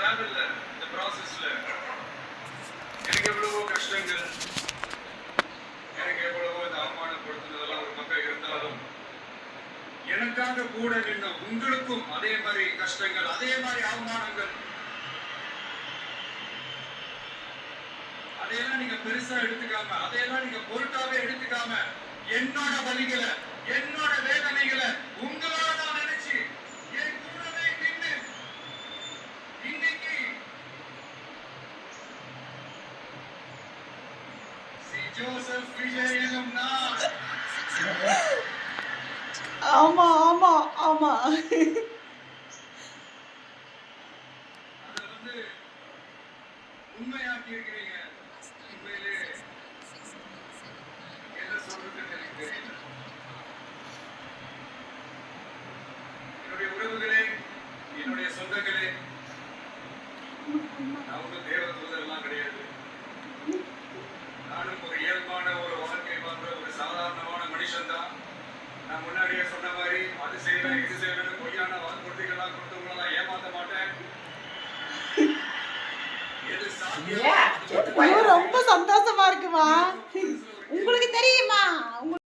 டிராவல்ல இந்த ப்ராசஸ்ல எனக்கு எவ்வளவோ கஷ்டங்கள், எனக்கு எவ்வளவோ இந்த அவமானப்படுத்துனதெல்லாம் ஒரு பக்கம் இருந்தாலும் எனக்காக கூட நின்ன உங்களுக்கும் அதே மாதிரி கஷ்டங்கள், அதே மாதிரி அவமானங்கள், அதையெல்லாம் நீங்க பெருசா எடுத்துக்காம, அதையெல்லாம் நீங்க பொருட்டாவே எடுத்துக்காம, என்னோட வலிகளை, என்னோட வேதனைகளை உங்களோட நான் நினைச்சு என் கூடவே நின்று இன்னைக்கு சி ஜோசப் விஜய் எனும் நான். ஆமா ஆமா ஆமா. அதை உண்மையாக்கி இருக்கிறீங்க. உண்மையிலே என்ன சொல்றதுன்னு எனக்கு தெரியல. என்னுடைய உறவுகளே, என்னுடைய சொந்தங்களே, நான் ஒன்றும் தேவ தூதரெல்லாம் கிடையாது. நானும் ஒரு இயல்பான ஒரு வாழ்க்கை வாழ்ற ஒரு சாதாரணமான மனுஷன் தான். நான் முன்னாடியே சொன்ன மாதிரி அது செய்வேன் இது செய்வேன் பொய்யான வாக்குறுதிகளாக கொடுத்தவங்களெல்லாம் ஏமாத்த மாட்டேன். ரொம்ப சந்தோஷமா இருக்குமா? உங்களுக்கு தெரியுமா